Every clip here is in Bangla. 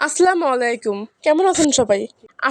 আসসালামু আলাইকুম। কেমন আছেন সবাই?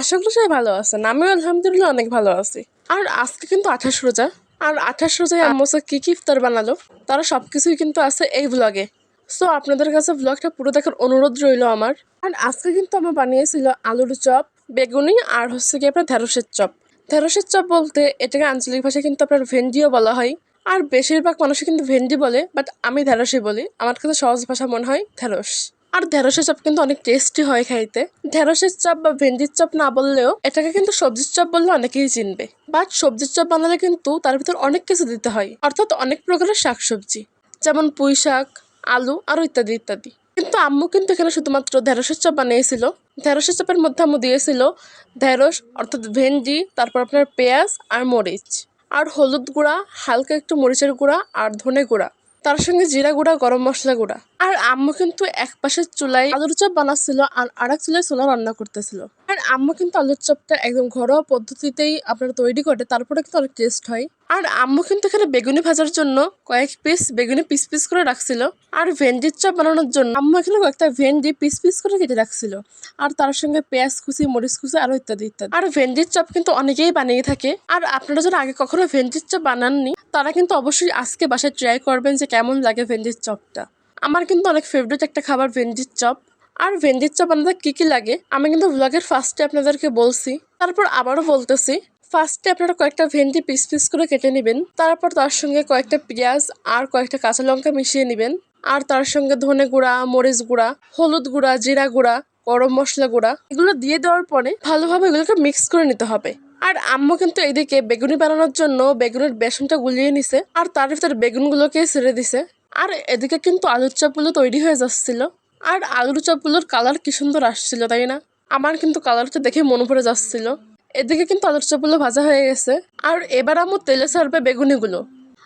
আশা করি সবাই ভালো আছেন। আমিও আলহামদুলিল্লাহ অনেক ভালো আছি। আর আজকে কিন্তু 28 রোজা। আর 28 রোজায় আম্মু কি কি ইফতার বানালো তারা সবকিছুই কিন্তু আছে এই ভ্লগে। সো আপনাদের কাছে ভ্লগটা পুরো দেখার অনুরোধ রইল আমার। আর আজকে কিন্তু আমার বানিয়েছিল আলুর চপ, বেগুনি আর হচ্ছে কি আপনার ঢেঁড়সের চপ। ঢেঁড়সের চপ বলতে এটাকে আঞ্চলিক ভাষায় কিন্তু আপনার ভেন্ডিও বলা হয়। আর বেশিরভাগ মানুষই কিন্তু ভেন্ডি বলে, বাট আমি ঢেঁড়সই বলি। আমার কাছে সহজ ভাষা মনে হয় ঢেঁড়স। আর ঢেঁড়সের চপ কিন্তু অনেক টেস্টি হয় খাইতে। ঢেঁড়সের চপ বা ভেন্ডির চপ না বললেও এটাকে কিন্তু সবজির চপ বললে অনেকেই চিনবে। বাট সবজির চপ বানালে কিন্তু তার ভিতর অনেক কিছু দিতে হয়, অর্থাৎ অনেক প্রকারের শাকসবজি, যেমন পুঁই শাক, আলু আরো ইত্যাদি ইত্যাদি। কিন্তু আম্মু কিন্তু এখানে শুধুমাত্র ঢেঁড়সের চপ বানিয়েছিল। ঢেঁড়সের চপের মধ্যে আম্মু দিয়েছিল ঢেঁড়স অর্থাৎ ভেন্ডি, তারপর আপনার পেঁয়াজ আর মরিচ, আর হলুদ গুঁড়া, হালকা একটু মরিচের গুঁড়া আর ধনে গুঁড়া, তার সঙ্গে জিরা গুঁড়া, গরম মশলা গুঁড়া। আর আম্মু কিন্তু এক পাশের চুলায় আলুর চপ বানাচ্ছিল আর আরেক চুলায় ছোলা রান্না করতেছিল। আর আম্মু কিন্তু আলুর চপটা একদম ঘরোয়া পদ্ধতিতেই আপনার তৈরি করে, তারপরে কিন্তু অনেক টেস্ট হয়। আর আম্মু কিন্তু এখানে বেগুনি ভাজার জন্য কয়েক পিস বেগুনি পিস পিস করে রাখছিল। আর ভেন্ডির চপ বানানোর জন্য আম্মু এখানে কয়েকটা ভেন্ডি পিস পিস করে কেটে রাখছিল। আর তার সঙ্গে পেঁয়াজ কুচি, মরিচ কুচি আরো ইত্যাদি ইত্যাদি। আর ভেন্ডির চপ কিন্তু অনেকেই বানিয়ে থাকে। আর আপনারা যারা আগে কখনো ভেন্ডির চপ বানাননি তারা কিন্তু অবশ্যই আজকে বাসায় ট্রাই করবেন যে কেমন লাগে ভেন্ডির চপটা। আমার কিন্তু অনেক ফেভারিট একটা খাবার ভেন্ডির চপ। আর ভেন্ডির চপ বানাতে কী কী লাগে আমি কিন্তু ব্লগের ফার্স্টে আপনাদেরকে বলছি, তারপর আবারও বলতেছি। ফার্স্টে আপনারা কয়েকটা ভেন্ডি পিস পিস করে কেটে নেবেন, তারপর তার সঙ্গে কয়েকটা পেঁয়াজ আর কয়েকটা কাঁচা লঙ্কা মিশিয়ে নেবেন। আর তার সঙ্গে ধনে গুঁড়া, মরিচ গুঁড়া, হলুদ গুঁড়া, জিরা গুঁড়া, গরম মশলা গুঁড়া এগুলো দিয়ে দেওয়ার পরে ভালোভাবে এগুলোকে মিক্স করে নিতে হবে। আর আম্মু কিন্তু এইদিকে বেগুনি বানানোর জন্য বেগুনের বেসনটা গুলিয়ে নিছে আর তার ভিতরে বেগুনগুলোকে ছেড়ে দিছে। আর এদিকে কিন্তু আলুর চপগুলো তৈরি হয়ে যাচ্ছিল। আর আলুর চপগুলোর কালার কি সুন্দর আসছিল, তাই না? আমার কিন্তু কালারটা দেখে মনে পড়ে যাচ্ছিল। এদিকে কিন্তু আলুর চপগুলো ভাজা হয়ে গেছে। আর এবার আম্মু তেলে ছাড়বে বেগুনিগুলো।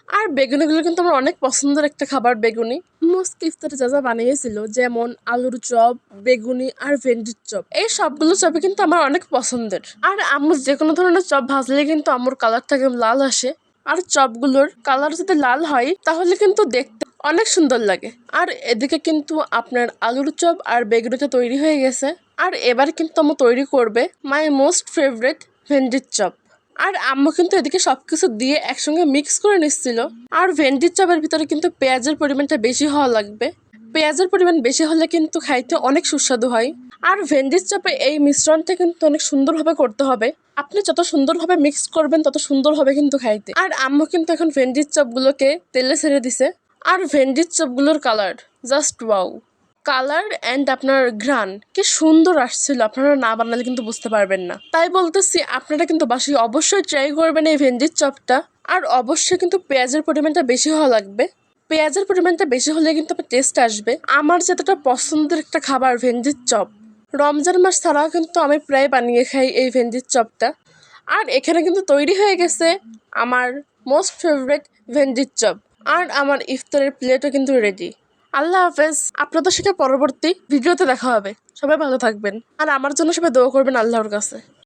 আর বেগুনিগুলো কিন্তু আমার অনেক পছন্দের একটা খাবার বেগুনি। মোস্ট ইফতারে যা যা বানিয়েছিল, যেমন আলুর চপ, বেগুনি আর ভেন্ডির চপ, এই সবগুলো চপই কিন্তু আমার অনেক পছন্দের। আর আম্মু যে কোনো ধরনের চপ ভাজলে কিন্তু আম্মুর কালারটা একদম লাল আসে। আর চপগুলোর কালার যদি লাল হয় তাহলে কিন্তু দেখতে অনেক সুন্দর লাগে। আর এদিকে কিন্তু আপনার আলুর চপ আর বেগুনিটা তৈরি হয়ে গেছে। আর এবার কিন্তু আম্মু তৈরি করবে মাই মোস্ট ফেভারিট ভেন্ডির চপ। আর আম্মু কিন্তু এদিকে সবকিছু দিয়ে একসঙ্গে মিক্স করে নিচ্ছিল। আর ভেন্ডির চপের ভিতরে কিন্তু পেঁয়াজের পরিমাণটা বেশি হওয়া লাগবে। পেঁয়াজের পরিমাণ বেশি হলে কিন্তু খাইতে অনেক সুস্বাদু হয়। আর ভেন্ডির চপে এই মিশ্রণটা কিন্তু অনেক সুন্দরভাবে করতে হবে। আপনি যত সুন্দরভাবে মিক্স করবেন তত সুন্দর হবে কিন্তু খাইতে। আর আম্মু কিন্তু এখন ভেন্ডির চপগুলোকে তেলে ছেড়ে দিছে। আর ভেন্ডির চপগুলোর colour just wow. Colour and আপনার ঘ্রাণ কি সুন্দর আসছিল, আপনারা না বানালে কিন্তু বুঝতে পারবেন না। তাই বলতেছি আপনারা কিন্তু বাসায় অবশ্যই ট্রাই করবেন এই ভেন্ডির চপটা। আর অবশ্যই কিন্তু পেঁয়াজের পরিমাণটা বেশি হওয়া লাগবে। পেঁয়াজের পরিমাণটা বেশি হলে কিন্তু আপনার টেস্ট আসবে। আমার যেটা পছন্দের একটা খাবার ভেন্ডির চপ, রমজান মাস ছাড়াও কিন্তু আমি প্রায় বানিয়ে খাই এই ভেন্ডির চপটা। আর এখানে কিন্তু তৈরি হয়ে গেছে আমার মোস্ট ফেভারিট ভেন্ডির চপ। আর আমার ইফতারের প্লেটও কিন্তু রেডি। আল্লাহ হাফেজ। আপনাদের সাথে পরবর্তী ভিডিওতে দেখা হবে। সবাই ভালো থাকবেন আর আমার জন্য সবাই দোয়া করবেন আল্লাহর কাছে।